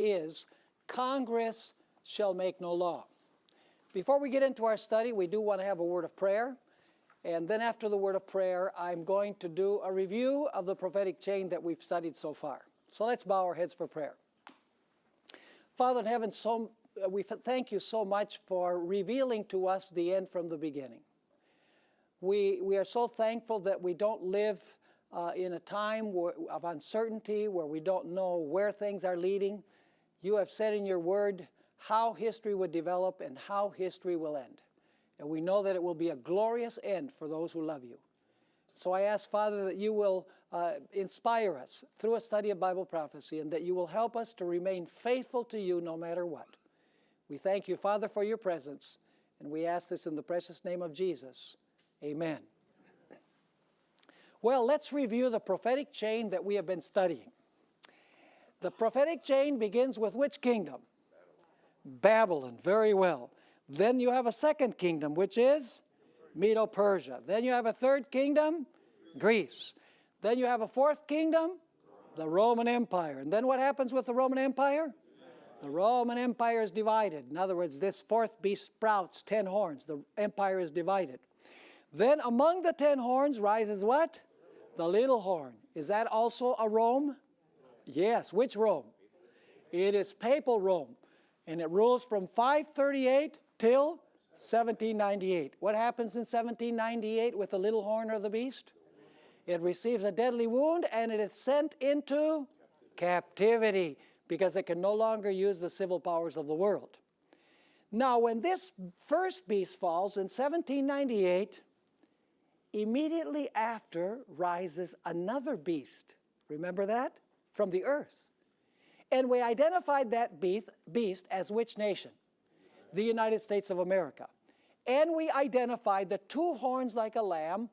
is Congress shall make no law. Before we get into our study, we do want to have a word of prayer. And then after the word of prayer, I'm going to do a review of the prophetic chain that we've studied so far. So let's bow our heads for prayer. Father in heaven, we thank you so much for revealing to us the end from the beginning. We are so thankful that we don't live in a time of uncertainty where we don't know where things are leading. You have said in your word how history would develop and how history will end. And we know that it will be a glorious end for those who love you. So I ask, Father, that you will inspire us through a study of Bible prophecy and that you will help us to remain faithful to you no matter what. We thank you, Father, for your presence, and we ask this in the precious name of Jesus. Amen. Well, let's review the prophetic chain that we have been studying. The prophetic chain begins with which kingdom? Babylon. Very well. Then you have a second kingdom, which is Medo-Persia. Then you have a third kingdom, Greece. Then you have a fourth kingdom, the Roman Empire. And then what happens with the Roman Empire? The Roman Empire is divided. In other words, this fourth beast sprouts 10 horns. The empire is divided. Then among the 10 horns rises what? The little horn. Is that also a Rome? Yes. Which Rome? It is papal Rome. And it rules from 538 till 1798. What happens in 1798 with the little horn or the beast? It receives a deadly wound and it is sent into captivity because it can no longer use the civil powers of the world. Now, when this first beast falls in 1798, immediately after rises another beast. Remember that? From the earth. And we identified that beast as which nation? The United States of America. And we identified the two horns like a lamb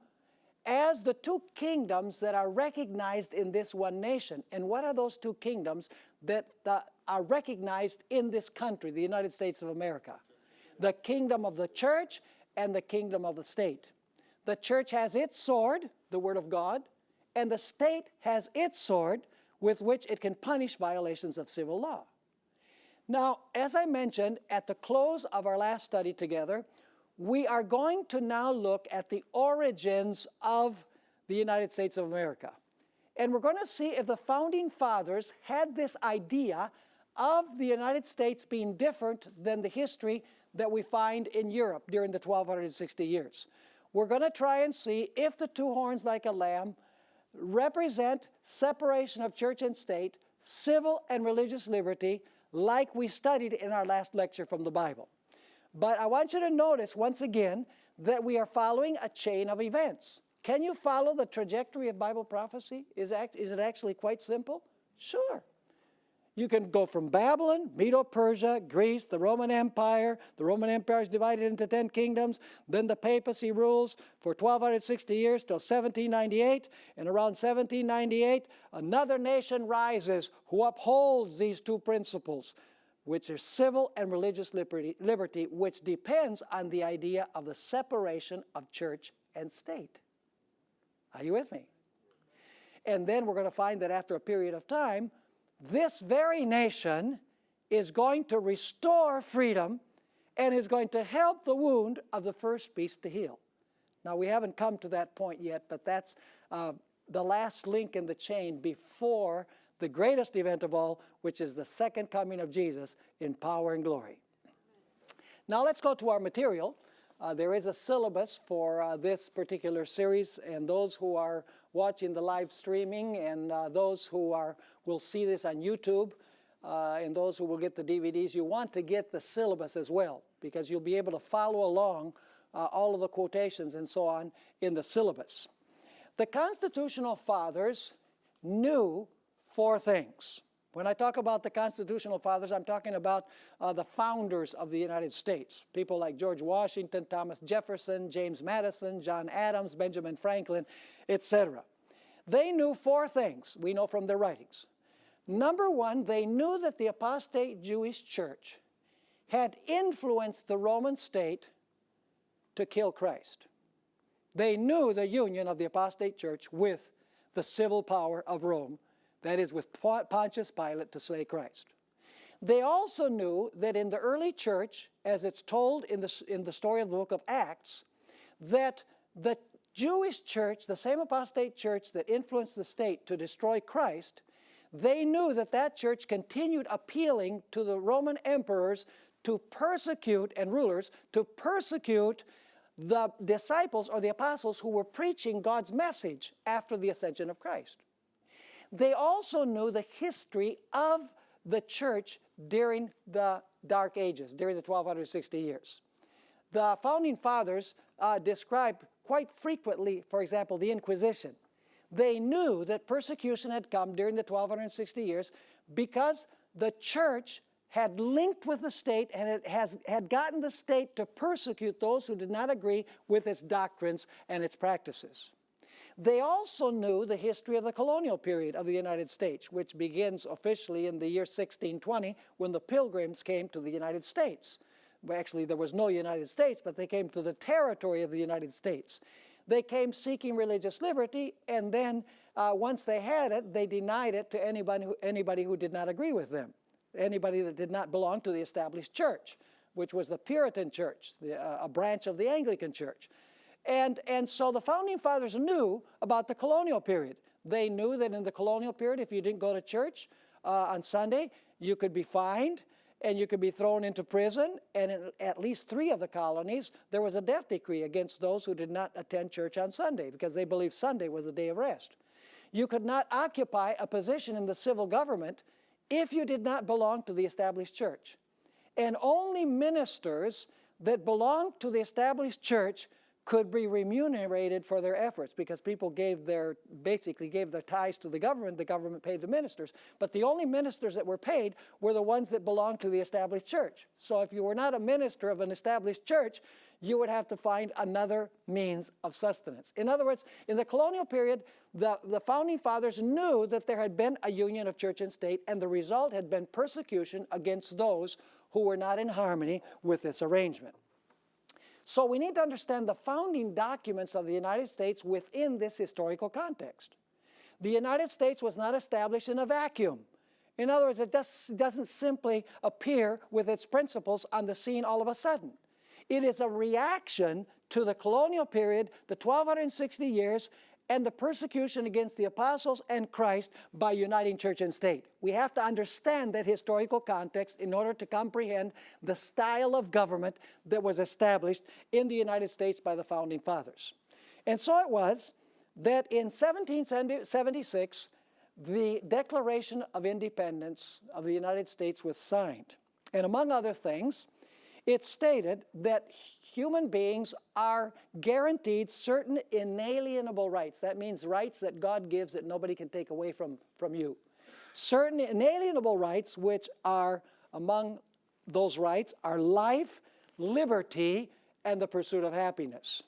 as the two kingdoms that are recognized in this one nation. And what are those two kingdoms that are recognized in this country, the United States of America? The kingdom of the church and the kingdom of the state. The church has its sword, the Word of God, and the state has its sword with which it can punish violations of civil law. Now, as I mentioned at the close of our last study together, we are going to now look at the origins of the United States of America. And we're going to see if the founding fathers had this idea of the United States being different than the history that we find in Europe during the 1260 years. We're going to try and see if the two horns like a lamb represent separation of church and state, civil and religious liberty, like we studied in our last lecture from the Bible. But I want you to notice once again that we are following a chain of events. Can you follow the trajectory of Bible prophecy? Is it actually quite simple? Sure. You can go from Babylon, Medo-Persia, Greece, the Roman Empire. The Roman Empire is divided into 10 kingdoms. Then the papacy rules for 1260 years till 1798. And around 1798, another nation rises who upholds these two principles, which are civil and religious liberty, which depends on the idea of the separation of church and state. Are you with me? And then we're going to find that after a period of time, this very nation is going to restore freedom and is going to help the wound of the first beast to heal. Now, we haven't come to that point yet, but that's the last link in the chain before the greatest event of all, which is the second coming of Jesus in power and glory. Now, let's go to our material. There is a syllabus for this particular series, and those who are watching the live streaming and those who will see this on YouTube and those who will get the DVDs, you want to get the syllabus as well because you'll be able to follow along all of the quotations and so on in the syllabus. The Constitutional Fathers knew four things. When I talk about the Constitutional Fathers, I'm talking about the founders of the United States. People like George Washington, Thomas Jefferson, James Madison, John Adams, Benjamin Franklin, etc. They knew four things we know from their writings. Number one, they knew that the apostate Jewish church had influenced the Roman state to kill Christ. They knew the union of the apostate church with the civil power of Rome, that is with Pontius Pilate to slay Christ. They also knew that in the early church, as it's told in the story of the book of Acts, that the Jewish church, the same apostate church that influenced the state to destroy Christ, they knew that that church continued appealing to the Roman emperors to persecute, and rulers, to persecute the disciples or the apostles who were preaching God's message after the ascension of Christ. They also knew the history of the church during the Dark Ages, during the 1260 years. The founding fathers described quite frequently, for example, the Inquisition. They knew that persecution had come during the 1260 years because the church had linked with the state and it had gotten the state to persecute those who did not agree with its doctrines and its practices. They also knew the history of the colonial period of the United States, which begins officially in the year 1620 when the Pilgrims came to the United States. Well, actually, there was no United States, but they came to the territory of the United States. They came seeking religious liberty, and then once they had it, they denied it to anybody who did not agree with them, anybody that did not belong to the established church, which was the Puritan church, a branch of the Anglican church. And so the founding fathers knew about the colonial period. They knew that in the colonial period, if you didn't go to church on Sunday, you could be fined and you could be thrown into prison. And in at least 3 of the colonies, there was a death decree against those who did not attend church on Sunday because they believed Sunday was the day of rest. You could not occupy a position in the civil government if you did not belong to the established church. And only ministers that belonged to the established church could be remunerated for their efforts because people basically gave their tithes to the government paid the ministers. But the only ministers that were paid were the ones that belonged to the established church. So if you were not a minister of an established church, you would have to find another means of sustenance. In other words, in the colonial period, the founding fathers knew that there had been a union of church and state, and the result had been persecution against those who were not in harmony with this arrangement. So we need to understand the founding documents of the United States within this historical context. The United States was not established in a vacuum. In other words, it doesn't simply appear with its principles on the scene all of a sudden. It is a reaction to the colonial period, the 1260 years, and the persecution against the apostles and Christ by uniting church and state. We have to understand that historical context in order to comprehend the style of government that was established in the United States by the founding fathers. And so it was that in 1776, the Declaration of Independence of the United States was signed. And among other things, it stated that human beings are guaranteed certain inalienable rights. That means rights that God gives that nobody can take away from you. Certain inalienable rights, which are among those rights, are life, liberty, and the pursuit of happiness.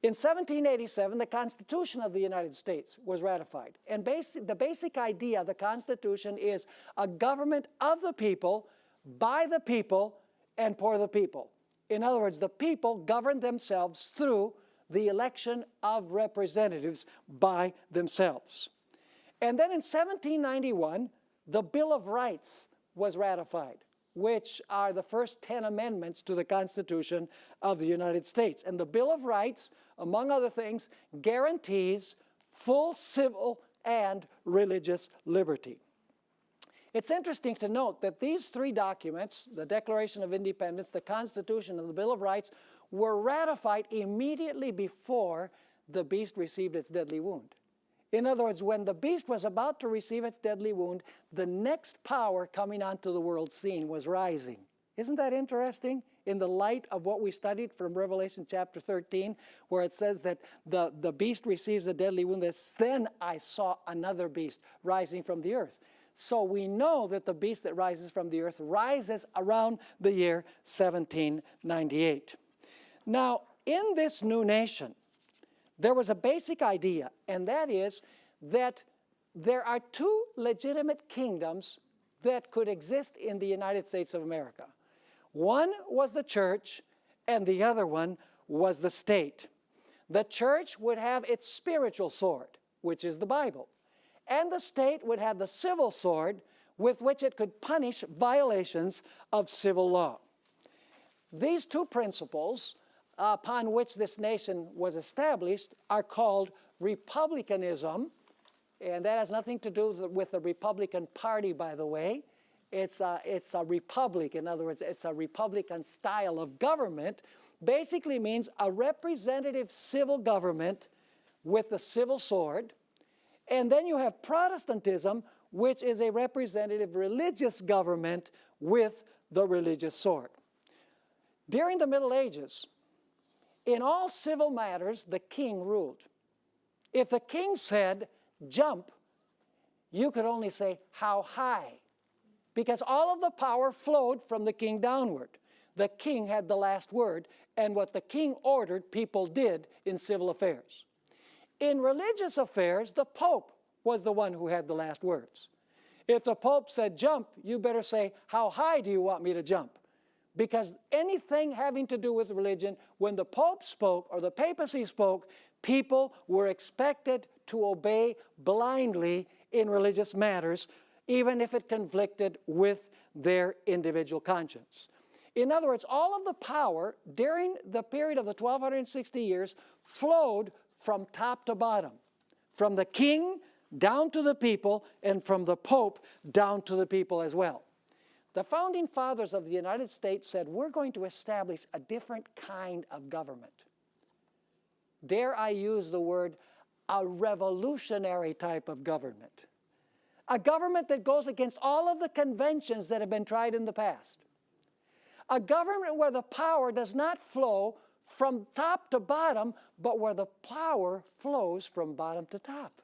In 1787, the Constitution of the United States was ratified. And the basic idea of the Constitution is a government of the people, by the people, and for the people. In other words, the people govern themselves through the election of representatives by themselves. And then in 1791, the Bill of Rights was ratified, which are the first 10 amendments to the Constitution of the United States. And the Bill of Rights, among other things, guarantees full civil and religious liberty. It's interesting to note that these 3 documents, the Declaration of Independence, the Constitution, and the Bill of Rights, were ratified immediately before the beast received its deadly wound. In other words, when the beast was about to receive its deadly wound, the next power coming onto the world scene was rising. Isn't that interesting? In the light of what we studied from Revelation chapter 13, where it says that the beast receives a deadly wound, then I saw another beast rising from the earth. So we know that the beast that rises from the earth rises around the year 1798. Now, in this new nation, there was a basic idea, and that is that there are 2 legitimate kingdoms that could exist in the United States of America. One was the church, and the other one was the state. The church would have its spiritual sword, which is the Bible. And the state would have the civil sword, with which it could punish violations of civil law. These two principles upon which this nation was established are called republicanism, and that has nothing to do with the Republican Party, by the way. It's a republic. In other words, it's a Republican style of government. Basically means a representative civil government with the civil sword. And then you have Protestantism, which is a representative religious government with the religious sword. During the Middle Ages, in all civil matters, the king ruled. If the king said, jump, you could only say, how high? Because all of the power flowed from the king downward. The king had the last word, and what the king ordered, people did in civil affairs. In religious affairs, the Pope was the one who had the last words. If the Pope said jump, you better say, how high do you want me to jump? Because anything having to do with religion, when the Pope spoke or the papacy spoke, people were expected to obey blindly in religious matters, even if it conflicted with their individual conscience. In other words, all of the power during the period of the 1260 years flowed from top to bottom, from the king down to the people, and from the Pope down to the people as well. The founding fathers of the United States said, we're going to establish a different kind of government. Dare I use the word, a revolutionary type of government. A government that goes against all of the conventions that have been tried in the past. A government where the power does not flow from top to bottom, but where the power flows from bottom to top.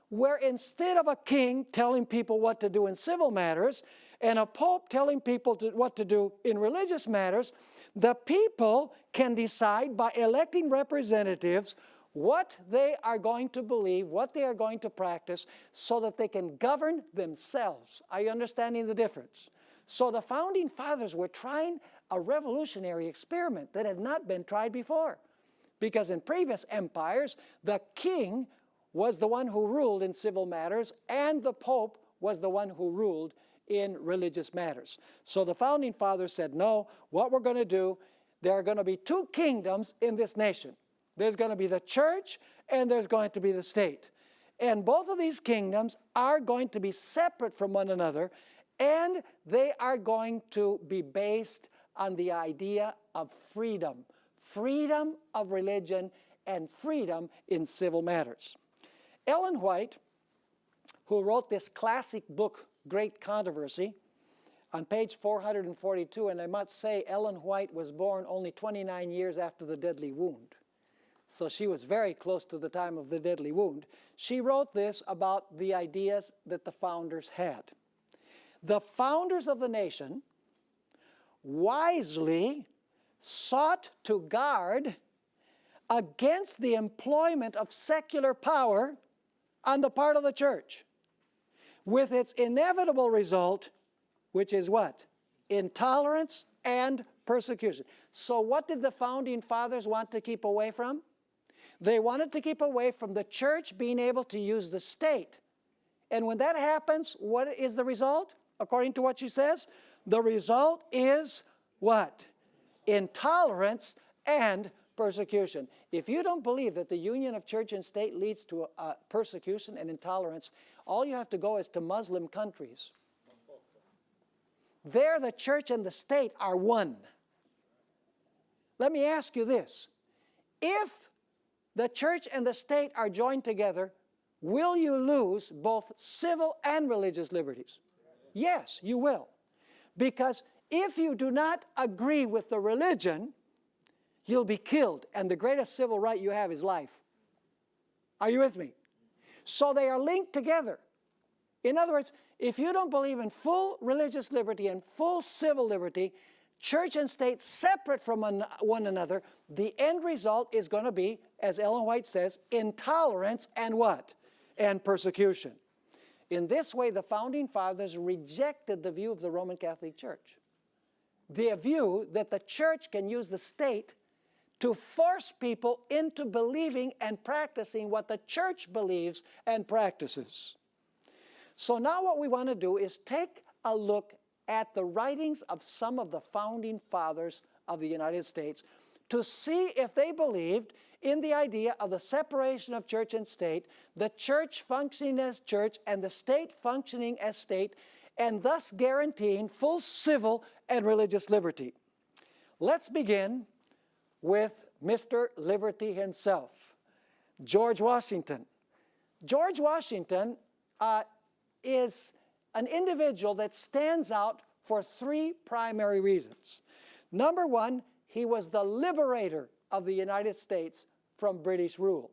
Where instead of a king telling people what to do in civil matters, and a pope telling people what to do in religious matters, the people can decide by electing representatives what they are going to believe, what they are going to practice, so that they can govern themselves. Are you understanding the difference? So the founding fathers were trying a revolutionary experiment that had not been tried before. Because in previous empires, the king was the one who ruled in civil matters, and the Pope was the one who ruled in religious matters. So the founding fathers said, no, what we're going to do, there are going to be two kingdoms in this nation. There's going to be the church, and there's going to be the state. And both of these kingdoms are going to be separate from one another, and they are going to be based on the idea of freedom. Freedom of religion and freedom in civil matters. Ellen White, who wrote this classic book, Great Controversy, on page 442, and I must say Ellen White was born only 29 years after the deadly wound. So she was very close to the time of the deadly wound. She wrote this about the ideas that the founders had. The founders of the nation wisely sought to guard against the employment of secular power on the part of the church, with its inevitable result, which is what? Intolerance and persecution. So what did the founding fathers want to keep away from? They wanted to keep away from the church being able to use the state. And when that happens, what is the result? According to what she says, the result is what? Intolerance and persecution. If you don't believe that the union of church and state leads to persecution and intolerance, all you have to go is to Muslim countries. There the church and the state are one. Let me ask you this. If the church and the state are joined together, will you lose both civil and religious liberties? Yes, you will. Because if you do not agree with the religion, you'll be killed, and the greatest civil right you have is life. Are you with me? So they are linked together. In other words, if you don't believe in full religious liberty and full civil liberty, church and state separate from one another, the end result is going to be, as Ellen White says, intolerance and what? And persecution. In this way, the founding fathers rejected the view of the Roman Catholic Church. The view that the church can use the state to force people into believing and practicing what the church believes and practices. So now what we want to do is take a look at the writings of some of the founding fathers of the United States to see if they believed in the idea of the separation of church and state, the church functioning as church and the state functioning as state, and thus guaranteeing full civil and religious liberty. Let's begin with Mr. Liberty himself, George Washington. George Washington is an individual that stands out for three primary reasons. Number one, he was the liberator of the United States from British rule.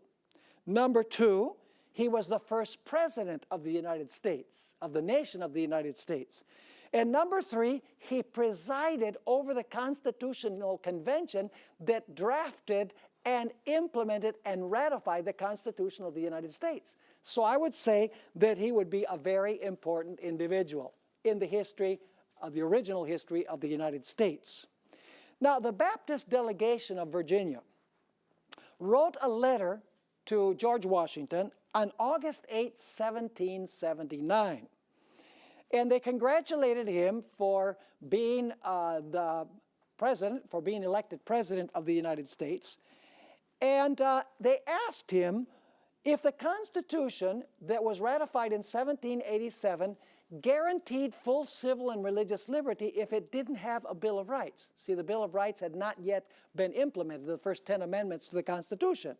Number two, he was the first president of the United States, of the nation of the United States. And number three, he presided over the Constitutional Convention that drafted and implemented and ratified the Constitution of the United States. So I would say that he would be a very important individual in the history of the original history of the United States. Now, the Baptist delegation of Virginia wrote a letter to George Washington on August 8, 1779. And they congratulated him for being the president, for being elected president of the United States. And they asked him if the Constitution that was ratified in 1787 guaranteed full civil and religious liberty if it didn't have a Bill of Rights. See, the Bill of Rights had not yet been implemented, the first 10 amendments to the Constitution.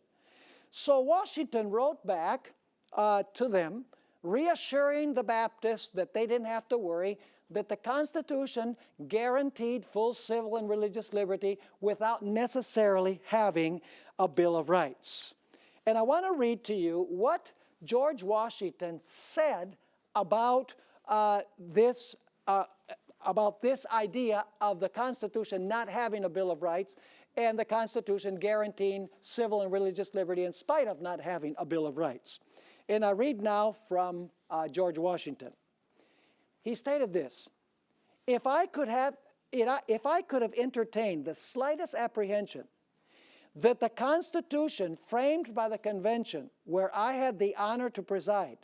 So Washington wrote back to them, reassuring the Baptists that they didn't have to worry, that the Constitution guaranteed full civil and religious liberty without necessarily having a Bill of Rights. And I want to read to you what George Washington said about this idea of the Constitution not having a Bill of Rights and the Constitution guaranteeing civil and religious liberty in spite of not having a Bill of Rights. And I read now from George Washington. He stated this: if I could have entertained the slightest apprehension that the Constitution framed by the convention where I had the honor to preside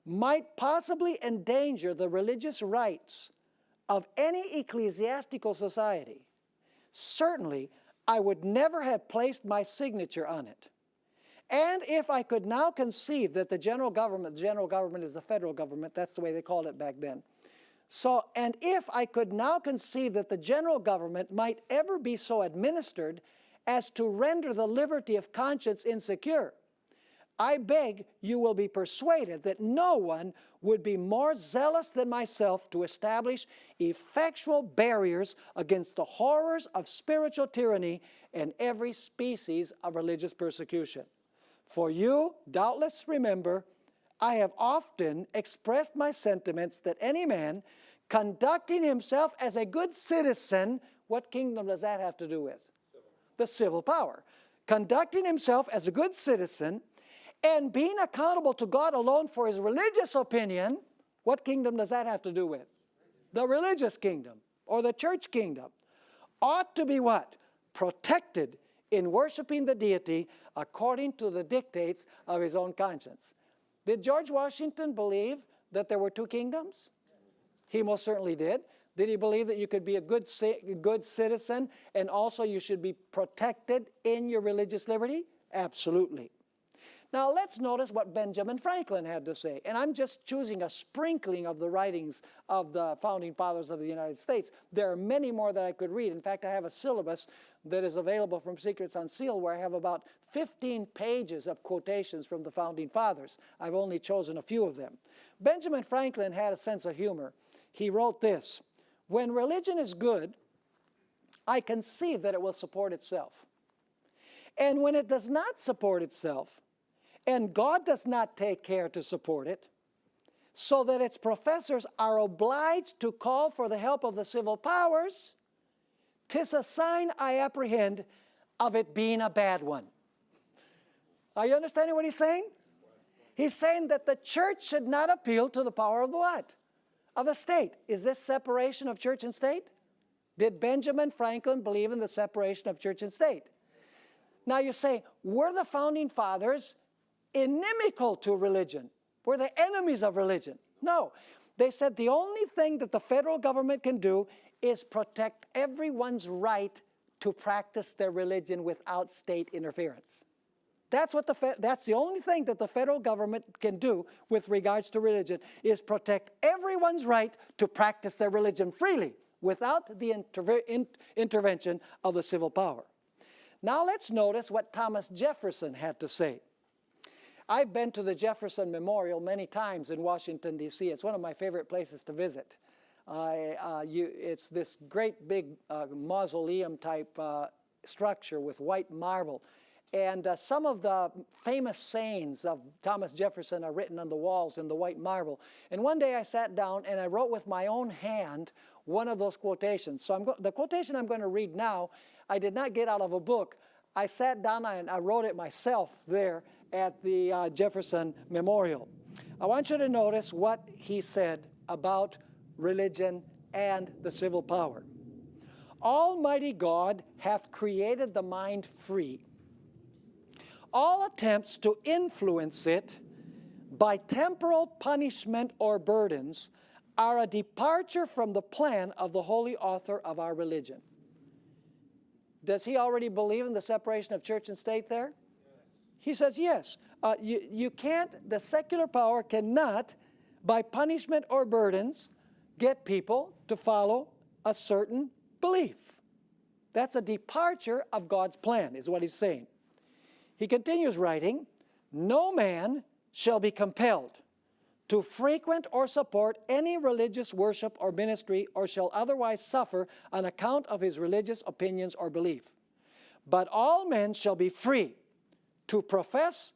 might possibly endanger the religious rights of any ecclesiastical society, certainly I would never have placed my signature on it. And if I could now conceive that the general government is the federal government, that's the way they called it back then. So, and if I could now conceive that the general government might ever be so administered as to render the liberty of conscience insecure, I beg you will be persuaded that no one would be more zealous than myself to establish effectual barriers against the horrors of spiritual tyranny and every species of religious persecution. For you, doubtless remember, I have often expressed my sentiments that any man conducting himself as a good citizen, what kingdom does that have to do with? The civil power. Conducting himself as a good citizen and being accountable to God alone for his religious opinion, what kingdom does that have to do with? The religious kingdom or the church kingdom. Ought to be what? Protected in worshiping the deity according to the dictates of his own conscience. Did George Washington believe that there were two kingdoms? He most certainly did. Did he believe that you could be a good citizen and also you should be protected in your religious liberty? Absolutely. Now let's notice what Benjamin Franklin had to say. And I'm just choosing a sprinkling of the writings of the founding fathers of the United States. There are many more that I could read. In fact, I have a syllabus that is available from Secrets Unsealed where I have about 15 pages of quotations from the founding fathers. I've only chosen a few of them. Benjamin Franklin had a sense of humor. He wrote this: when religion is good, I conceive that it will support itself. And when it does not support itself, and God does not take care to support it, so that its professors are obliged to call for the help of the civil powers, 'tis a sign, I apprehend, of it being a bad one. Are you understanding what he's saying? He's saying that the church should not appeal to the power of the what? Of the state. Is this separation of church and state? Did Benjamin Franklin believe in the separation of church and state? Now you say, were the founding fathers inimical to religion? Were they enemies of religion? No. They said the only thing that the federal government can do is protect everyone's right to practice their religion without state interference. That's the only thing that the federal government can do with regards to religion, is protect everyone's right to practice their religion freely without the intervention of the civil power. Now let's notice what Thomas Jefferson had to say. I've been to the Jefferson Memorial many times in Washington, D.C. It's one of my favorite places to visit. It's this great big mausoleum-type structure with white marble. And some of the famous sayings of Thomas Jefferson are written on the walls in the white marble. And one day I sat down and I wrote with my own hand one of those quotations. So the quotation I'm going to read now, I did not get out of a book. I sat down and I wrote it myself there at the Jefferson Memorial. I want you to notice what he said about religion and the civil power. Almighty God hath created the mind free. All attempts to influence it by temporal punishment or burdens are a departure from the plan of the holy author of our religion. Does he already believe in the separation of church and state there? Yes. He says yes. You can't, the secular power cannot, by punishment or burdens, get people to follow a certain belief. That's a departure of God's plan, is what he's saying. He continues writing, no man shall be compelled to frequent or support any religious worship or ministry, or shall otherwise suffer on account of his religious opinions or belief. But all men shall be free to profess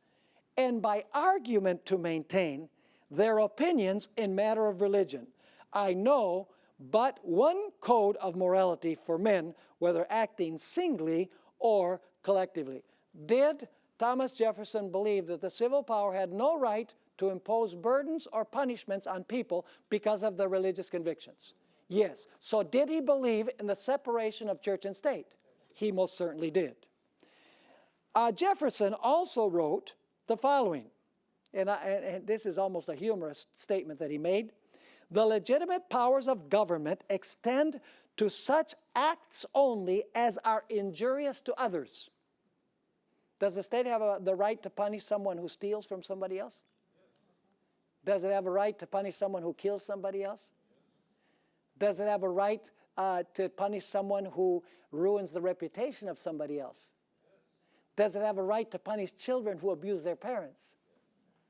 and by argument to maintain their opinions in matter of religion. I know but one code of morality for men, whether acting singly or collectively. Did Thomas Jefferson believe that the civil power had no right to impose burdens or punishments on people because of their religious convictions? Yes. So did he believe in the separation of church and state? He most certainly did. Jefferson also wrote the following, and this is almost a humorous statement that he made. The legitimate powers of government extend to such acts only as are injurious to others. Does the state have the right to punish someone who steals from somebody else? Does it have a right to punish someone who kills somebody else? Does it have a right to punish someone who ruins the reputation of somebody else? Does it have a right to punish children who abuse their parents?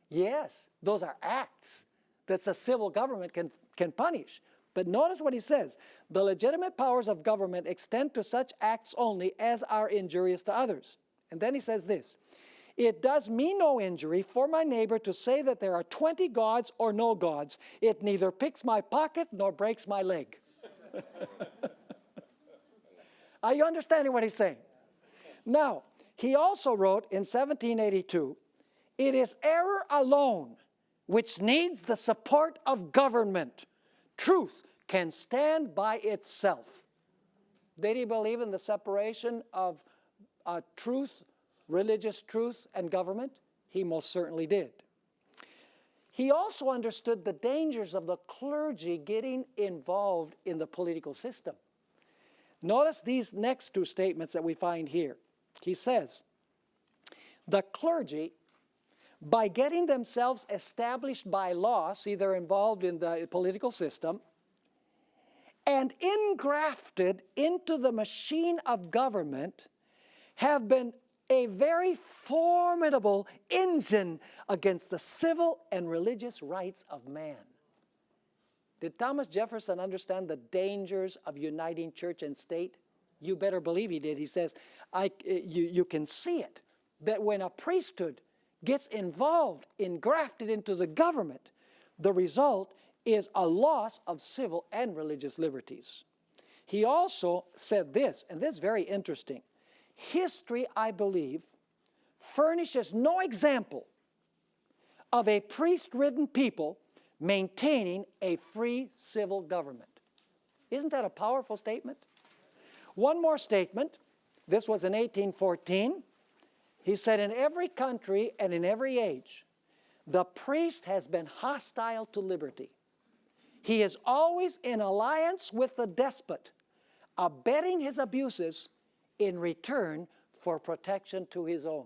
Yes, those are acts that the civil government can punish. But notice what he says. The legitimate powers of government extend to such acts only as are injurious to others. And then he says this, it does me no injury for my neighbor to say that there are 20 gods or no gods. It neither picks my pocket nor breaks my leg. Are you understanding what he's saying? Now, he also wrote in 1782, it is error alone which needs the support of government. Truth can stand by itself. Did he believe in the separation of truth, religious truth, and government? He most certainly did. He also understood the dangers of the clergy getting involved in the political system. Notice these next two statements that we find here. He says, the clergy, by getting themselves established by law, see they're involved in the political system, and engrafted into the machine of government, have been a very formidable engine against the civil and religious rights of man. Did Thomas Jefferson understand the dangers of uniting church and state? You better believe he did. He says, you can see it, that when a priesthood gets involved, engrafted into the government, the result is a loss of civil and religious liberties. He also said this, and this is very interesting. History, I believe, furnishes no example of a priest-ridden people maintaining a free civil government. Isn't that a powerful statement? One more statement. This was in 1814. He said, in every country and in every age, The priest has been hostile to liberty. He is always in alliance with the despot, abetting his abuses in return for protection to his own.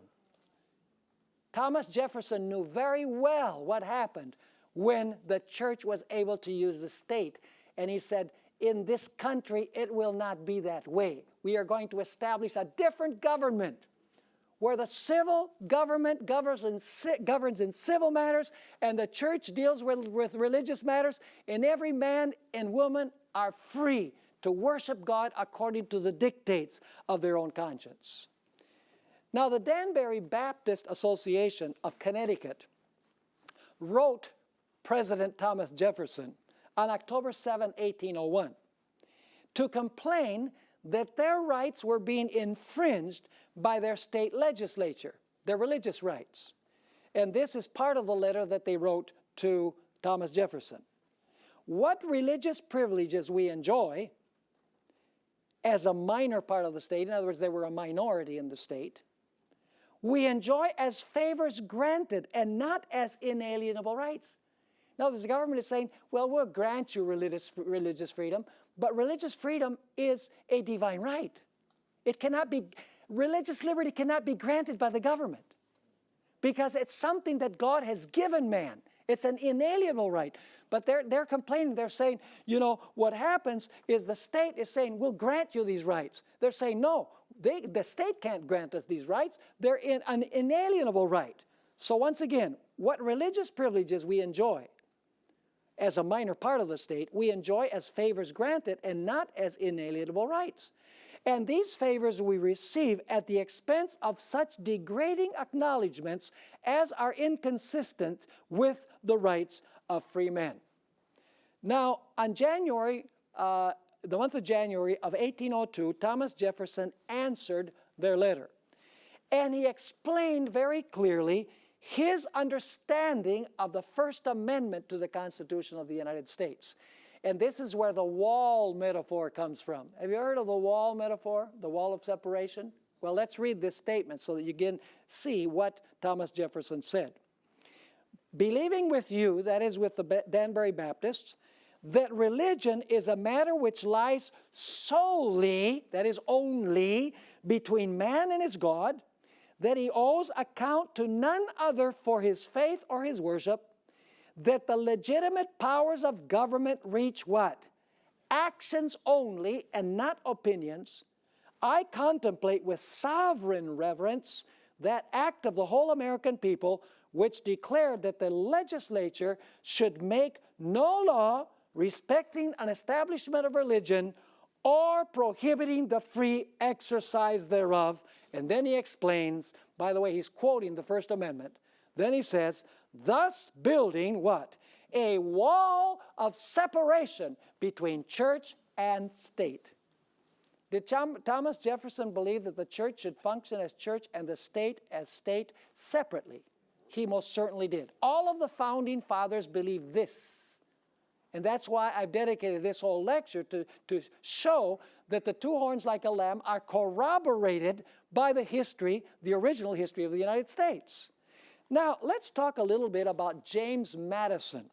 Thomas Jefferson knew very well what happened when the church was able to use the state. And he said, in this country, it will not be that way. We are going to establish a different government where the civil government governs in civil matters and the church deals with religious matters, and every man and woman are free to worship God according to the dictates of their own conscience. Now, the Danbury Baptist Association of Connecticut wrote President Thomas Jefferson on October 7, 1801, to complain that their rights were being infringed by their state legislature, their religious rights. And this is part of the letter that they wrote to Thomas Jefferson. What religious privileges we enjoy as a minor part of the state, in other words, they were a minority in the state, we enjoy as favors granted and not as inalienable rights. In other words, the government is saying, well, we'll grant you religious freedom, but religious freedom is a divine right. It cannot be, religious liberty cannot be granted by the government because it's something that God has given man. It's an inalienable right. But they're complaining. They're saying, you know, what happens is the state is saying, we'll grant you these rights. They're saying, no, the state can't grant us these rights. They're in an inalienable right. So once again, what religious privileges we enjoy as a minor part of the state, we enjoy as favors granted and not as inalienable rights. And these favors we receive at the expense of such degrading acknowledgments as are inconsistent with the rights of free men. Now, on the month of January of 1802, Thomas Jefferson answered their letter. And he explained very clearly his understanding of the First Amendment to the Constitution of the United States. And this is where the wall metaphor comes from. Have you heard of the wall metaphor, the wall of separation? Well, let's read this statement so that you can see what Thomas Jefferson said. Believing with you, that is with the Danbury Baptists, that religion is a matter which lies solely, that is only, between man and his God, that he owes account to none other for his faith or his worship, that the legitimate powers of government reach what? Actions only and not opinions. I contemplate with sovereign reverence that act of the whole American people which declared that the legislature should make no law respecting an establishment of religion or prohibiting the free exercise thereof. And then he explains, by the way, he's quoting the First Amendment. Then he says, thus building what? A wall of separation between church and state. Did Thomas Jefferson believe that the church should function as church and the state as state separately? He most certainly did. All of the founding fathers believed this. And that's why I've dedicated this whole lecture to show that the two horns like a lamb are corroborated by the history, the original history of the United States. Now, let's talk a little bit about James Madison.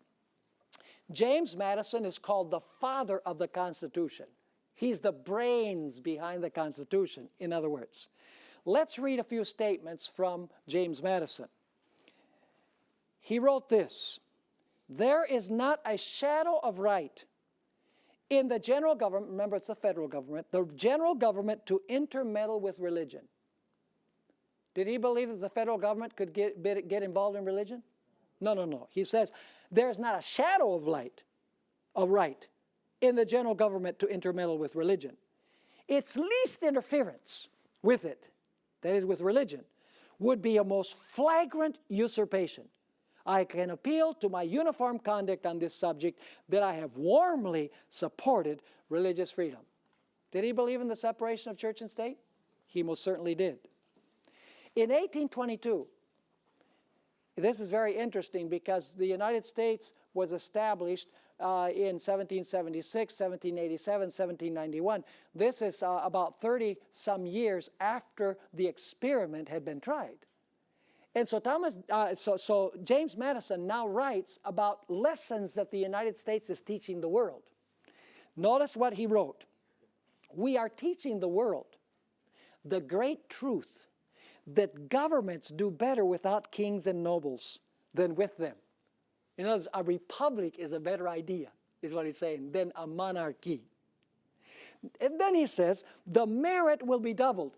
James Madison is called the father of the Constitution. He's the brains behind the Constitution, in other words. Let's read a few statements from James Madison. He wrote this: there is not a shadow of right in the general government, remember it's the federal government, the general government to intermeddle with religion. Did he believe that the federal government could get involved in religion? No, no, no. He says there's not a shadow of right in the general government to intermeddle with religion. Its least interference with it, that is with religion, would be a most flagrant usurpation. I can appeal to my uniform conduct on this subject that I have warmly supported religious freedom. Did he believe in the separation of church and state? He most certainly did. In 1822, this is very interesting because the United States was established in 1776, 1787, 1791. This is about 30-some years after the experiment had been tried. And so James Madison now writes about lessons that the United States is teaching the world. Notice what he wrote. We are teaching the world the great truth that governments do better without kings and nobles than with them. In other words, a republic is a better idea, is what he's saying, than a monarchy. And then he says, the merit will be doubled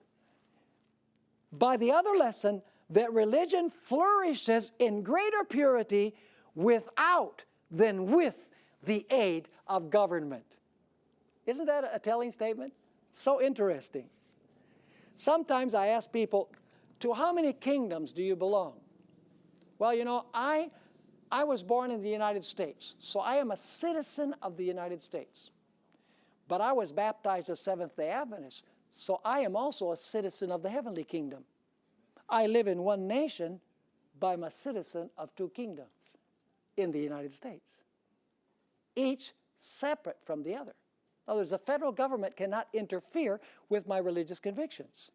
by the other lesson that religion flourishes in greater purity without than with the aid of government. Isn't that a telling statement? So interesting. Sometimes I ask people, to how many kingdoms do you belong? Well, you know, I was born in the United States, so I am a citizen of the United States. But I was baptized as Seventh-day Adventist, so I am also a citizen of the heavenly kingdom. I live in one nation, but I'm a citizen of two kingdoms in the United States, each separate from the other. In other words, the federal government cannot interfere with my religious convictions.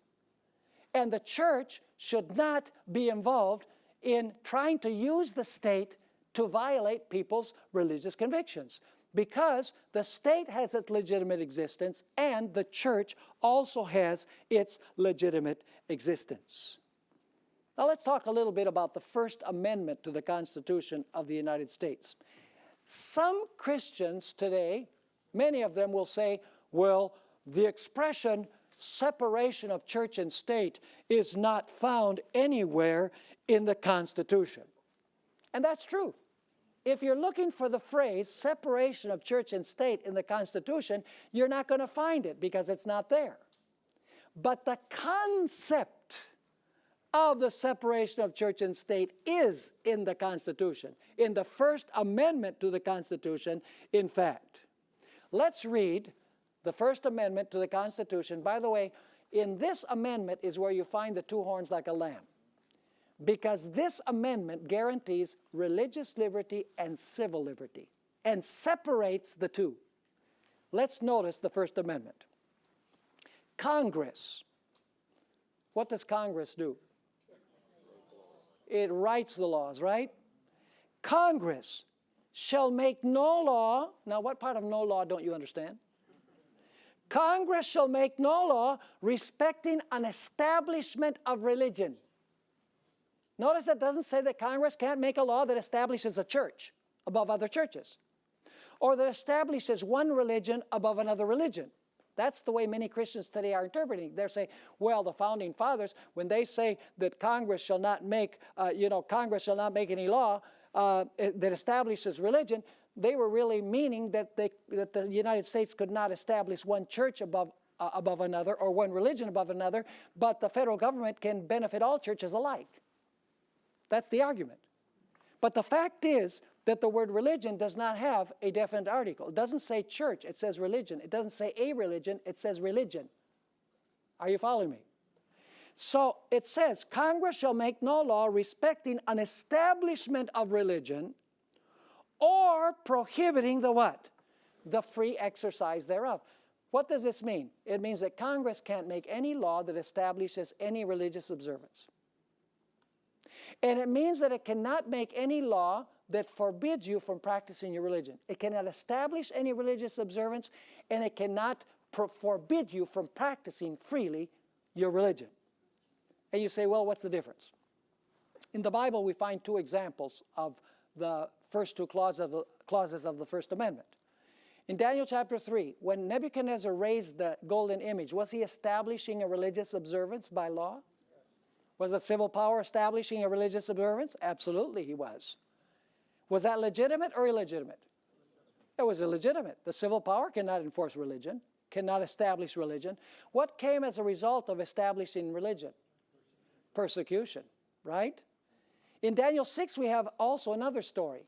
And the church should not be involved in trying to use the state to violate people's religious convictions, because the state has its legitimate existence and the church also has its legitimate existence. Now let's talk a little bit about the First Amendment to the Constitution of the United States. Some Christians today, many of them will say, well, the expression separation of church and state is not found anywhere in the Constitution. And that's true. If you're looking for the phrase separation of church and state in the Constitution, you're not going to find it because it's not there. But the concept of the separation of church and state is in the Constitution, in the First Amendment to the Constitution, in fact. Let's read the First Amendment to the Constitution. By the way, in this amendment is where you find the two horns like a lamb, because this amendment guarantees religious liberty and civil liberty and separates the two. Let's notice the First Amendment. Congress. What does Congress do? It writes the laws, right? Congress shall make no law. Now, what part of no law don't you understand? Congress shall make no law respecting an establishment of religion. Notice that doesn't say that Congress can't make a law that establishes a church above other churches, or that establishes one religion above another religion. That's the way many Christians today are interpreting. They're saying, well, the founding fathers, when they say that Congress shall not make, Congress shall not make any law that establishes religion, they were really meaning that the United States could not establish one church above another or one religion above another, but the federal government can benefit all churches alike. That's the argument. But the fact is that the word religion does not have a definite article. It doesn't say church, it says religion. It doesn't say a religion, it says religion. Are you following me? So it says, Congress shall make no law respecting an establishment of religion or prohibiting the what? The free exercise thereof. What does this mean? It means that Congress can't make any law that establishes any religious observance. And it means that it cannot make any law that forbids you from practicing your religion. It cannot establish any religious observance, and it cannot forbid you from practicing freely your religion. And you say, well, what's the difference? In the Bible, we find two examples of the first two clauses of the First Amendment. In Daniel chapter 3, when Nebuchadnezzar raised the golden image, was he establishing a religious observance by law? Was the civil power establishing a religious observance? Absolutely he was. Was that legitimate or illegitimate? It was illegitimate. The civil power cannot enforce religion, cannot establish religion. What came as a result of establishing religion? Persecution, right? In Daniel 6, we have also another story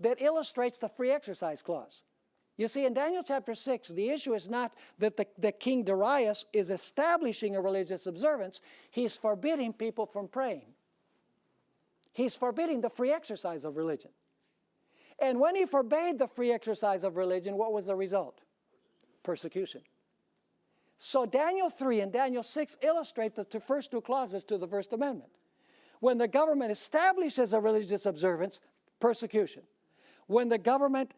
that illustrates the free exercise clause. You see, in Daniel chapter 6, the issue is not that the king Darius is establishing a religious observance. He's forbidding people from praying. He's forbidding the free exercise of religion. And when he forbade the free exercise of religion, what was the result? Persecution. So Daniel 3 and Daniel 6 illustrate the first two clauses to the First Amendment. When the government establishes a religious observance, persecution. When the government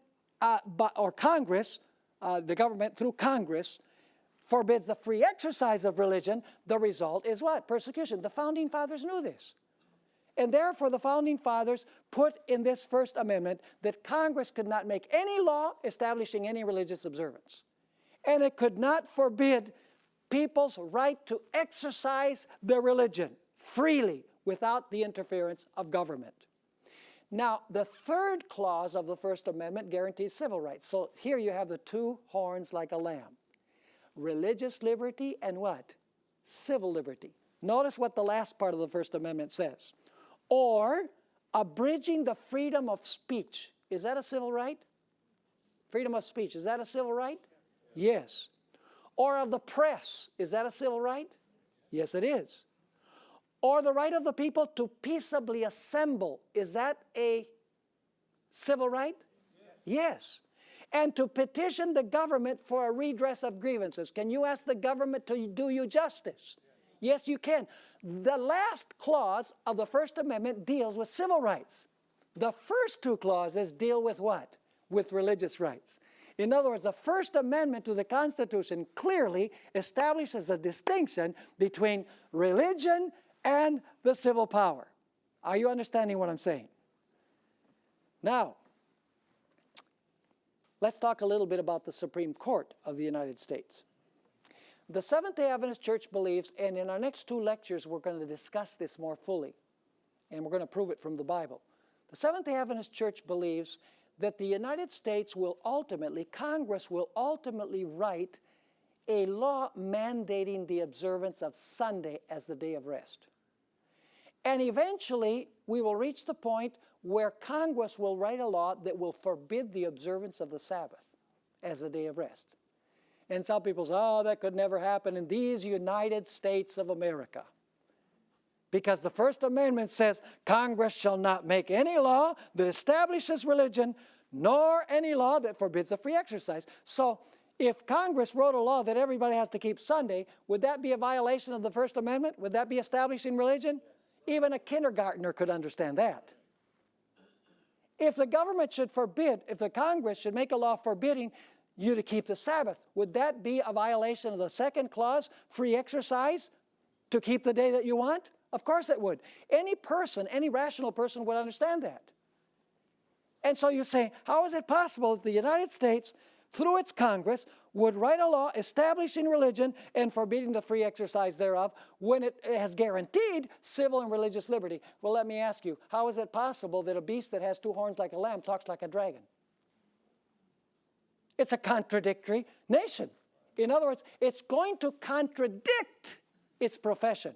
or Congress, the government through Congress, forbids the free exercise of religion, the result is what? Persecution. The Founding Fathers knew this. And therefore, the Founding Fathers put in this First Amendment that Congress could not make any law establishing any religious observance. And it could not forbid people's right to exercise their religion freely without the interference of government. Now, the third clause of the First Amendment guarantees civil rights. So here you have the two horns like a lamb. Religious liberty and what? Civil liberty. Notice what the last part of the First Amendment says. Or abridging the freedom of speech. Is that a civil right? Freedom of speech, is that a civil right? Yes. Or of the press, is that a civil right? Yes, it is. Or the right of the people to peaceably assemble, is that a civil right? Yes. And to petition the government for a redress of grievances. Can you ask the government to do you justice? Yes, you can. The last clause of the First Amendment deals with civil rights. The first two clauses deal with what? With religious rights. In other words, the First Amendment to the Constitution clearly establishes a distinction between religion and the civil power. Are you understanding what I'm saying? Now, let's talk a little bit about the Supreme Court of the United States. The Seventh-day Adventist Church believes, and in our next two lectures we're going to discuss this more fully, and we're going to prove it from the Bible. The Seventh-day Adventist Church believes that the United States will ultimately, Congress will ultimately write a law mandating the observance of Sunday as the day of rest. And eventually, we will reach the point where Congress will write a law that will forbid the observance of the Sabbath as the day of rest. And some people say, oh, that could never happen in these United States of America. Because the First Amendment says, Congress shall not make any law that establishes religion, nor any law that forbids the free exercise. So, if Congress wrote a law that everybody has to keep Sunday, would that be a violation of the First Amendment? Would that be establishing religion? Even a kindergartner could understand that. If the government should forbid, if the Congress should make a law forbidding you to keep the Sabbath, would that be a violation of the second clause, free exercise, to keep the day that you want? Of course it would. Any person, any rational person would understand that. And so you say, how is it possible that the United States, through its Congress, would write a law establishing religion and forbidding the free exercise thereof when it has guaranteed civil and religious liberty? Well, let me ask you, how is it possible that a beast that has two horns like a lamb talks like a dragon? It's a contradictory nation. In other words, it's going to contradict its profession.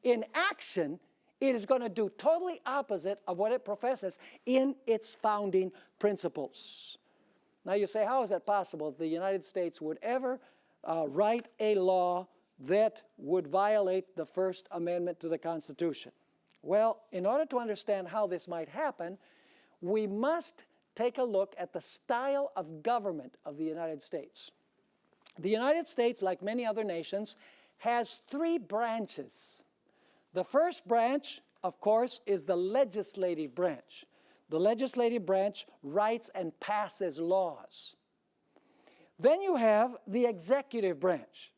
In action, it is going to do totally opposite of what it professes in its founding principles. Now you say, how is that possible that the United States would ever write a law that would violate the First Amendment to the Constitution? Well, in order to understand how this might happen, we must take a look at the style of government of the United States. The United States, like many other nations, has three branches. The first branch, of course, is the legislative branch. The legislative branch writes and passes laws. Then you have the executive branch.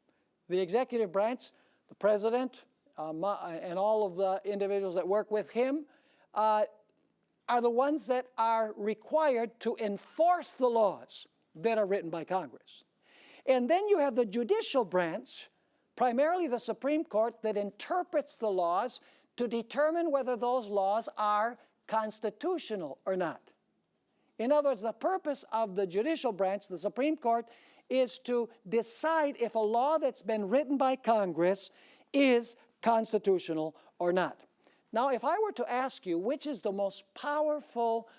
The executive branch, the president and all of the individuals that work with him are the ones that are required to enforce the laws that are written by Congress. And then you have the judicial branch, primarily the Supreme Court, that interprets the laws to determine whether those laws are constitutional or not. In other words, the purpose of the judicial branch, the Supreme Court, is to decide if a law that's been written by Congress is constitutional or not. Now, if I were to ask you which is the most powerful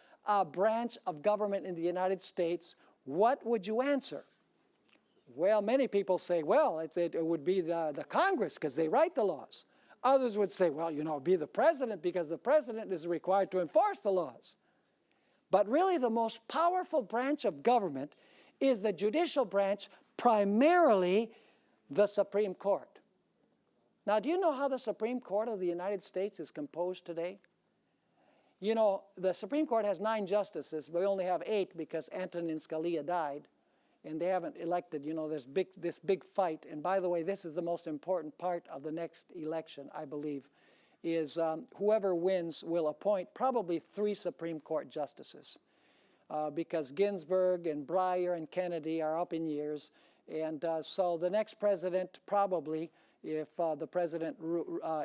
branch of government in the United States, what would you answer? Well, many people say, well, it would be the Congress because they write the laws. Others would say, well, you know, be the president because the president is required to enforce the laws. But really the most powerful branch of government is the judicial branch, primarily the Supreme Court. Now, do you know how the Supreme Court of the United States is composed today? You know, the Supreme Court has 9 justices, but we only have 8 because Antonin Scalia died, and they haven't elected. You know, there's this big fight. And by the way, this is the most important part of the next election, I believe, is whoever wins will appoint probably 3 Supreme Court justices because Ginsburg and Breyer and Kennedy are up in years. And so the next president probably, if the president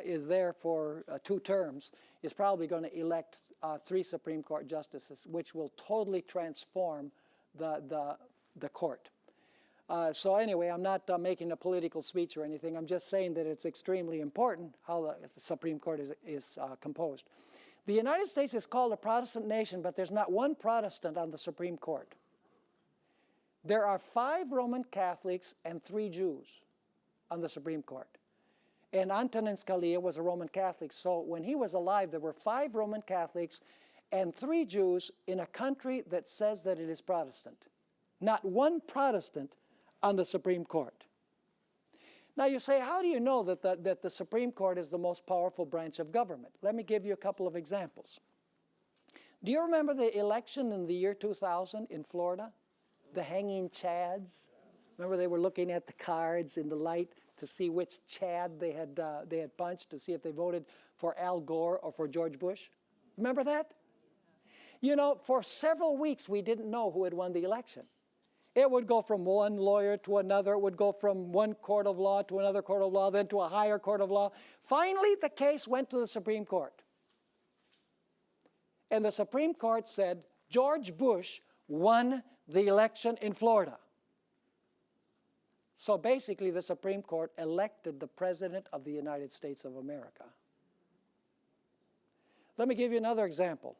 is there for 2 terms, is probably going to elect 3 Supreme Court justices, which will totally transform the court. So anyway, I'm not making a political speech or anything. I'm just saying that it's extremely important how the Supreme Court is composed. The United States is called a Protestant nation, but there's not one Protestant on the Supreme Court. There are 5 Roman Catholics and 3 Jews on the Supreme Court. And Antonin Scalia was a Roman Catholic, so when he was alive, there were 5 Roman Catholics and 3 Jews in a country that says that it is Protestant. Not one Protestant on the Supreme Court. Now you say, how do you know that the Supreme Court is the most powerful branch of government? Let me give you a couple of examples. Do you remember the election in the year 2000 in Florida? The hanging chads? Remember they were looking at the cards in the light to see which chad they had punched, to see if they voted for Al Gore or for George Bush? Remember that? You know, for several weeks we didn't know who had won the election. It would go from one lawyer to another. It would go from one court of law to another court of law, then to a higher court of law. Finally, the case went to the Supreme Court. And the Supreme Court said, George Bush won the election in Florida. So basically, the Supreme Court elected the President of the United States of America. Let me give you another example.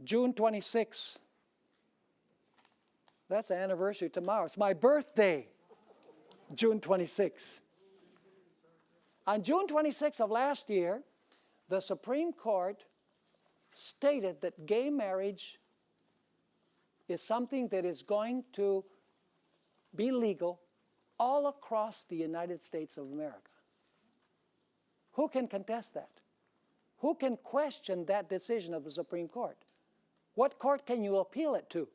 June 26. That's the anniversary tomorrow. It's my birthday, June 26. On June 26 of last year, the Supreme Court stated that gay marriage is something that is going to be legal all across the United States of America. Who can contest that? Who can question that decision of the Supreme Court? What court can you appeal it to?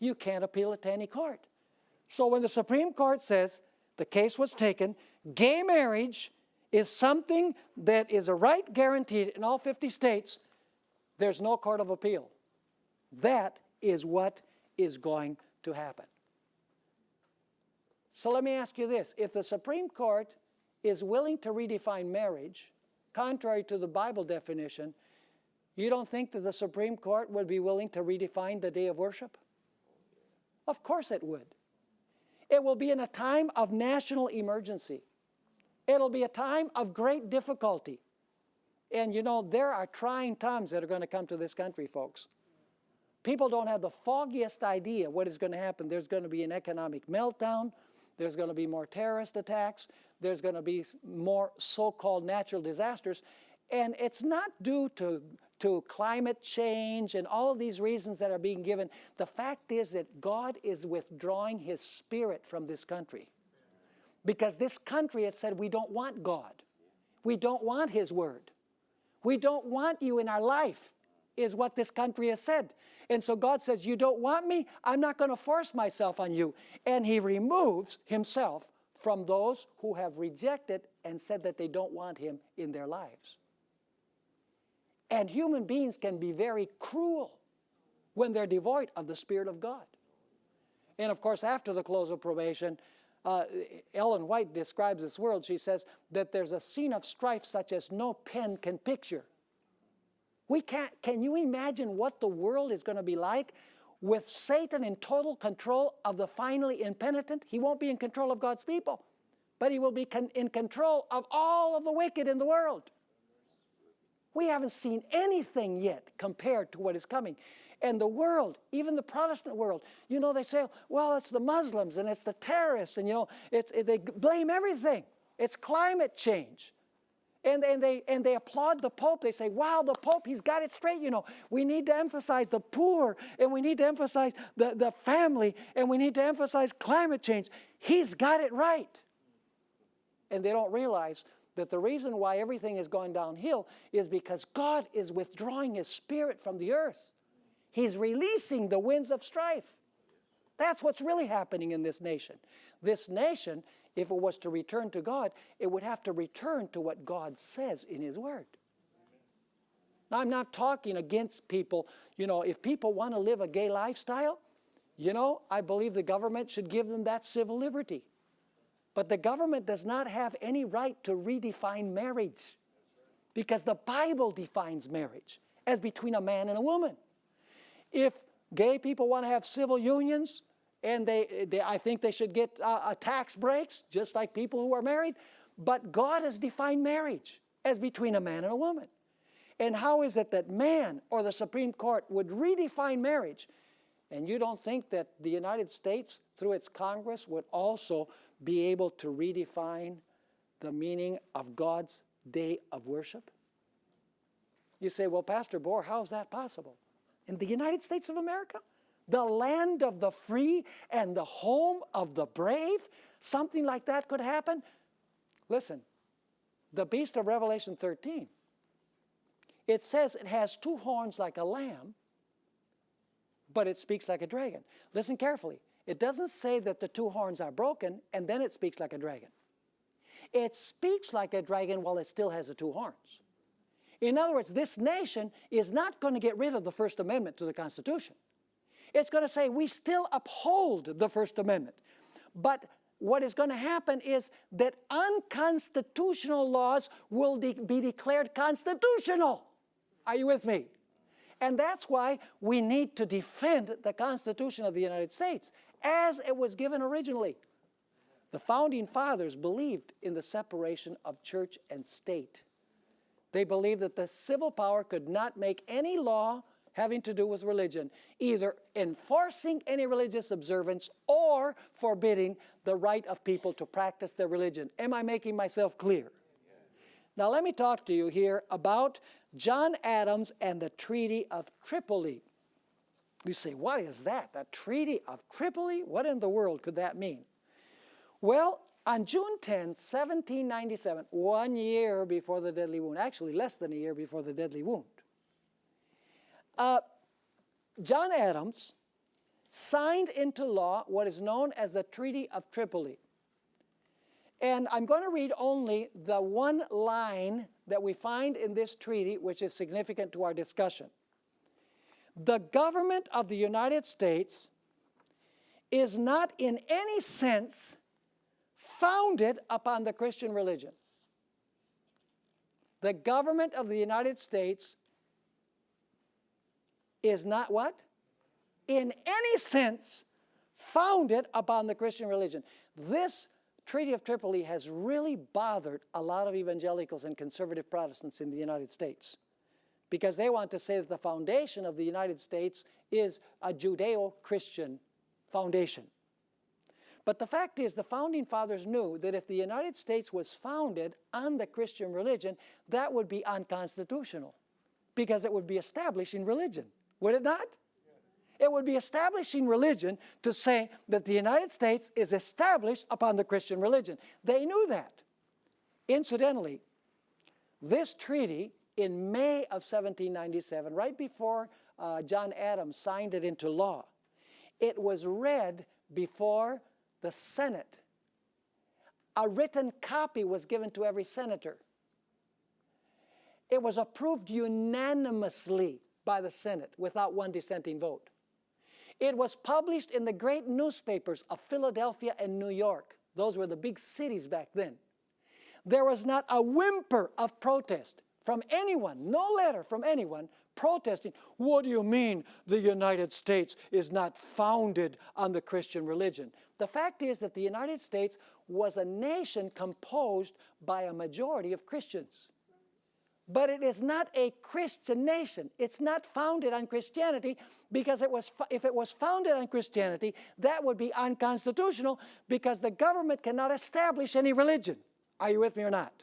You can't appeal it to any court. So when the Supreme Court says the case was taken, gay marriage is something that is a right guaranteed in all 50 states, there's no court of appeal. That is what is going to happen. So let me ask you this. If the Supreme Court is willing to redefine marriage, contrary to the Bible definition, you don't think that the Supreme Court would be willing to redefine the day of worship? Of course it would. It will be in a time of national emergency. It'll be a time of great difficulty. And you know, there are trying times that are going to come to this country, folks. People don't have the foggiest idea what is going to happen. There's going to be an economic meltdown. There's going to be more terrorist attacks. There's going to be more so-called natural disasters. And it's not due to climate change and all of these reasons that are being given. The fact is that God is withdrawing His Spirit from this country. Because this country has said, we don't want God. We don't want His Word. We don't want you in our life, is what this country has said. And so God says, you don't want me? I'm not going to force myself on you. And He removes Himself from those who have rejected and said that they don't want Him in their lives. And human beings can be very cruel when they're devoid of the Spirit of God. And of course, after the close of probation, Ellen White describes this world. She says that there's a scene of strife such as no pen can picture. Can you imagine what the world is going to be like with Satan in total control of the finally impenitent? He won't be in control of God's people, but he will be in control of all of the wicked in the world. We haven't seen anything yet compared to what is coming. And the world, even the Protestant world, you know, they say, well, it's the Muslims and it's the terrorists, and you know, they blame everything. It's climate change. And they applaud the Pope. They say, wow, the Pope, he's got it straight. You know, we need to emphasize the poor, and we need to emphasize the family, and we need to emphasize climate change. He's got it right. And they don't realize that the reason why everything is going downhill is because God is withdrawing His Spirit from the earth. He's releasing the winds of strife. That's what's really happening in this nation. This nation, if it was to return to God, it would have to return to what God says in His Word. Now, I'm not talking against people. You know, if people want to live a gay lifestyle, you know, I believe the government should give them that civil liberty. But the government does not have any right to redefine marriage, because the Bible defines marriage as between a man and a woman. If gay people want to have civil unions, and I think they should get tax breaks, just like people who are married. But God has defined marriage as between a man and a woman. And how is it that man or the Supreme Court would redefine marriage? And you don't think that the United States, through its Congress, would also be able to redefine the meaning of God's day of worship? You say, well, Pastor Bohr, how is that possible? In the United States of America, the land of the free and the home of the brave, something like that could happen? Listen, the beast of Revelation 13, it says it has two horns like a lamb, but it speaks like a dragon. Listen carefully. It doesn't say that the two horns are broken and then it speaks like a dragon. It speaks like a dragon while it still has the two horns. In other words, this nation is not going to get rid of the First Amendment to the Constitution. It's going to say we still uphold the First Amendment. But what is going to happen is that unconstitutional laws will be declared constitutional. Are you with me? And that's why we need to defend the Constitution of the United States as it was given originally. The Founding Fathers believed in the separation of church and state. They believed that the civil power could not make any law having to do with religion, either enforcing any religious observance or forbidding the right of people to practice their religion. Am I making myself clear? Now let me talk to you here about John Adams and the Treaty of Tripoli. You say, what is that? The Treaty of Tripoli? What in the world could that mean? Well, on June 10, 1797, 1 year before the deadly wound, actually less than a year before the deadly wound, John Adams signed into law what is known as the Treaty of Tripoli. And I'm going to read only the one line that we find in this treaty, which is significant to our discussion. The government of the United States is not in any sense founded upon the Christian religion. The government of the United States is not what? In any sense founded upon the Christian religion. This Treaty of Tripoli has really bothered a lot of evangelicals and conservative Protestants in the United States, because they want to say that the foundation of the United States is a Judeo-Christian foundation. But the fact is, the Founding Fathers knew that if the United States was founded on the Christian religion, that would be unconstitutional, because it would be establishing religion. Would it not? It would be establishing religion to say that the United States is established upon the Christian religion. They knew that. Incidentally, this treaty in May of 1797, right before John Adams signed it into law, it was read before the Senate. A written copy was given to every senator. It was approved unanimously by the Senate without one dissenting vote. It was published in the great newspapers of Philadelphia and New York. Those were the big cities back then. There was not a whimper of protest from anyone, no letter from anyone protesting. What do you mean the United States is not founded on the Christian religion? The fact is that the United States was a nation composed by a majority of Christians. But it is not a Christian nation. It's not founded on Christianity, because if it was founded on Christianity, that would be unconstitutional, because the government cannot establish any religion. Are you with me or not?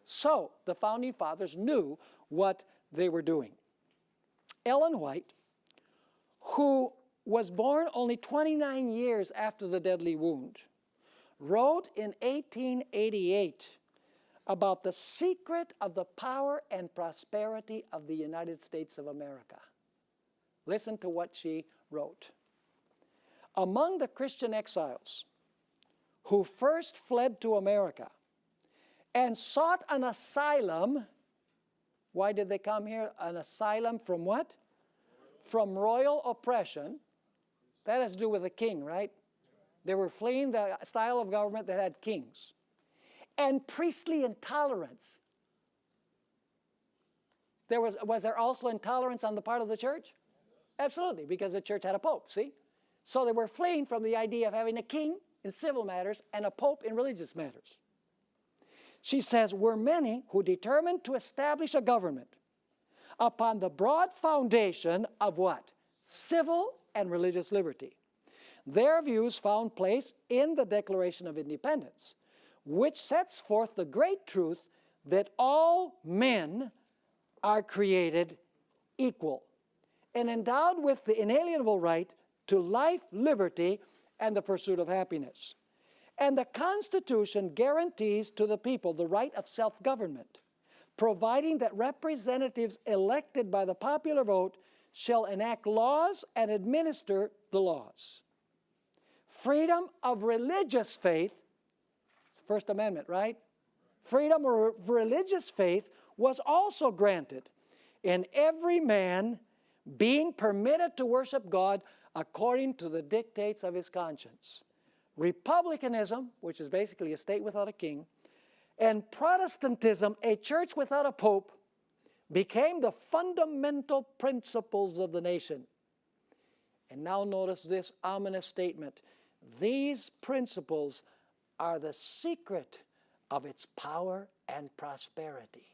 So the Founding Fathers knew what they were doing. Ellen White, who was born only 29 years after the deadly wound, wrote in 1888 about the secret of the power and prosperity of the United States of America. Listen to what she wrote. Among the Christian exiles who first fled to America and sought an asylum, why did they come here? An asylum from what? From royal oppression. That has to do with the king, right? They were fleeing the style of government that had kings. And priestly intolerance. Was there also intolerance on the part of the church? Absolutely, because the church had a pope, see? So they were fleeing from the idea of having a king in civil matters and a pope in religious matters. She says, were many who determined to establish a government upon the broad foundation of what? Civil and religious liberty. Their views found place in the Declaration of Independence, which sets forth the great truth that all men are created equal and endowed with the inalienable right to life, liberty, and the pursuit of happiness. And the Constitution guarantees to the people the right of self-government, providing that representatives elected by the popular vote shall enact laws and administer the laws. Freedom of religious faith, First Amendment, right? Freedom of religious faith was also granted, and every man being permitted to worship God according to the dictates of his conscience. Republicanism, which is basically a state without a king, and Protestantism, a church without a pope, became the fundamental principles of the nation. And now notice this ominous statement. These principles are the secret of its power and prosperity.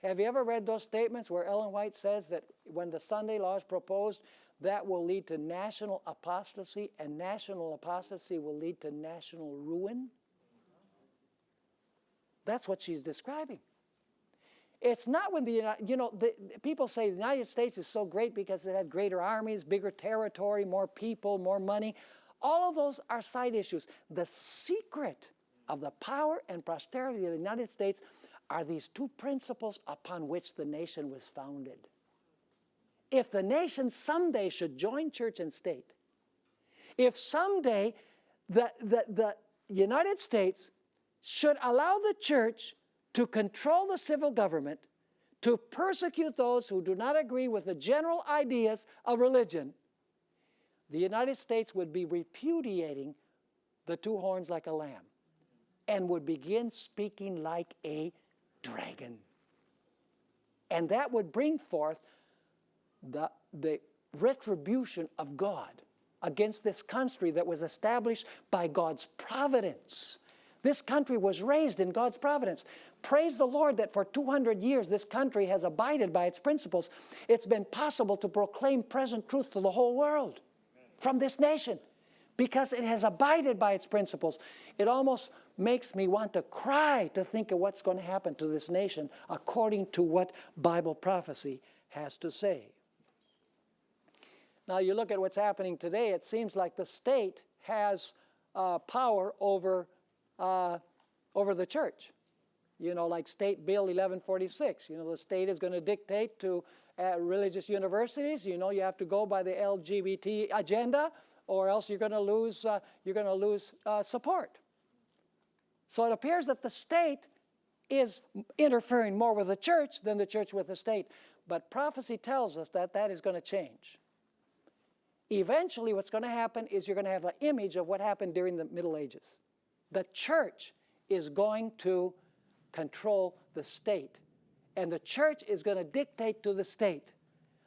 Have you ever read those statements where Ellen White says that when the Sunday law is proposed, that will lead to national apostasy, and national apostasy will lead to national ruin? That's what she's describing. It's not when people say the United States is so great because it had greater armies, bigger territory, more people, more money. All of those are side issues. The secret of the power and prosperity of the United States are these two principles upon which the nation was founded. If the nation someday should join church and state, if someday the United States should allow the church to control the civil government, to persecute those who do not agree with the general ideas of religion, the United States would be repudiating the two horns like a lamb and would begin speaking like a dragon. And that would bring forth the retribution of God against this country that was established by God's providence. This country was raised in God's providence. Praise the Lord that for 200 years this country has abided by its principles. It's been possible to proclaim present truth to the whole world from this nation because it has abided by its principles. It almost makes me want to cry to think of what's going to happen to this nation according to what Bible prophecy has to say. Now you look at what's happening today, it seems like the state has power over the church. You know, like State Bill 1146. You know, the state is going to dictate to religious universities, you know, you have to go by the LGBT agenda or else you're going to lose support. So it appears that the state is interfering more with the church than the church with the state. But prophecy tells us that that is going to change. Eventually what's going to happen is you're going to have an image of what happened during the Middle Ages. The church is going to control the state, and the church is going to dictate to the state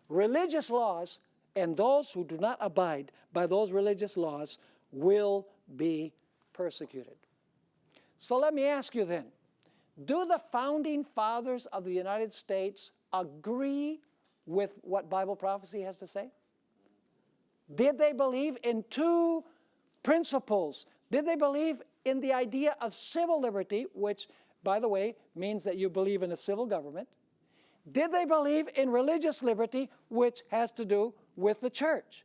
religious laws, and those who do not abide by those religious laws will be persecuted. So let me ask you then, do the founding fathers of the United States agree with what Bible prophecy has to say? Did they believe in two principles? Did they believe in the idea of civil liberty, which, by the way, means that you believe in a civil government? Did they believe in religious liberty, which has to do with the church?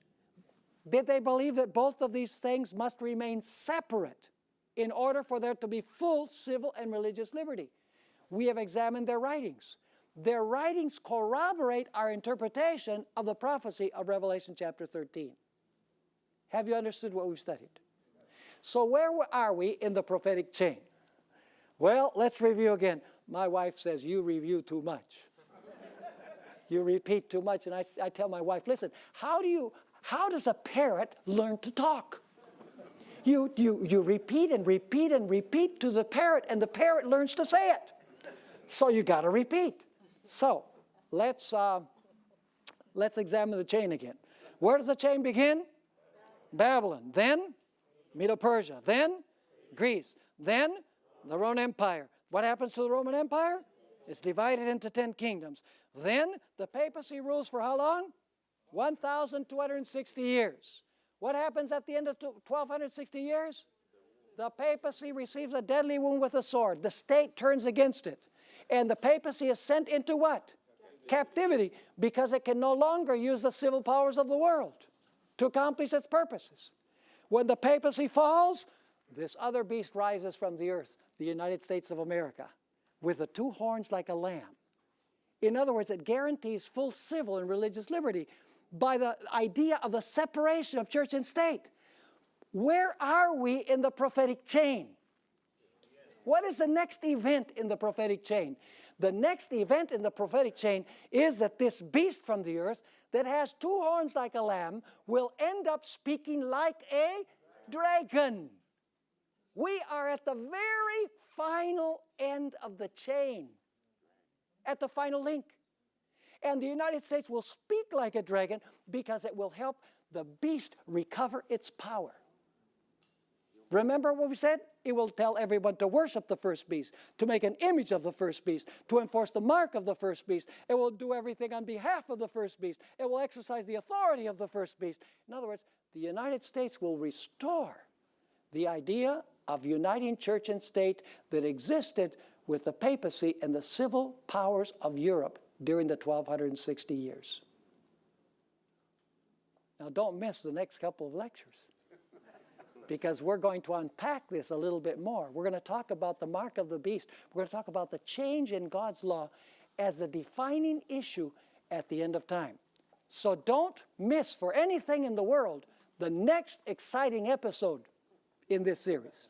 Did they believe that both of these things must remain separate in order for there to be full civil and religious liberty? We have examined their writings. Their writings corroborate our interpretation of the prophecy of Revelation chapter 13. Have you understood what we've studied? So where are we in the prophetic chain? Well, let's review again. My wife says, you review too much. You repeat too much. And I tell my wife, listen, how does a parrot learn to talk? You repeat and repeat and repeat to the parrot, and the parrot learns to say it. So you got to repeat. So let's examine the chain again. Where does the chain begin? Babylon. Then Medo-Persia. Then Greece. Then the Roman Empire. What happens to the Roman Empire? It's divided into 10 kingdoms. Then the papacy rules for how long? 1,260 years. What happens at the end of 1,260 years? The papacy receives a deadly wound with a sword. The state turns against it. And the papacy is sent into what? Captivity, because it can no longer use the civil powers of the world to accomplish its purposes. When the papacy falls, this other beast rises from the earth, the United States of America, with the two horns like a lamb. In other words, it guarantees full civil and religious liberty by the idea of the separation of church and state. Where are we in the prophetic chain? What is the next event in the prophetic chain? The next event in the prophetic chain is that this beast from the earth that has two horns like a lamb will end up speaking like a dragon. We are at the very final end of the chain, at the final link. And the United States will speak like a dragon because it will help the beast recover its power. Remember what we said? It will tell everyone to worship the first beast, to make an image of the first beast, to enforce the mark of the first beast. It will do everything on behalf of the first beast. It will exercise the authority of the first beast. In other words, the United States will restore the idea of uniting church and state that existed with the papacy and the civil powers of Europe during the 1,260 years. Now don't miss the next couple of lectures, because we're going to unpack this a little bit more. We're going to talk about the mark of the beast. We're going to talk about the change in God's law as the defining issue at the end of time. So don't miss for anything in the world the next exciting episode in this series.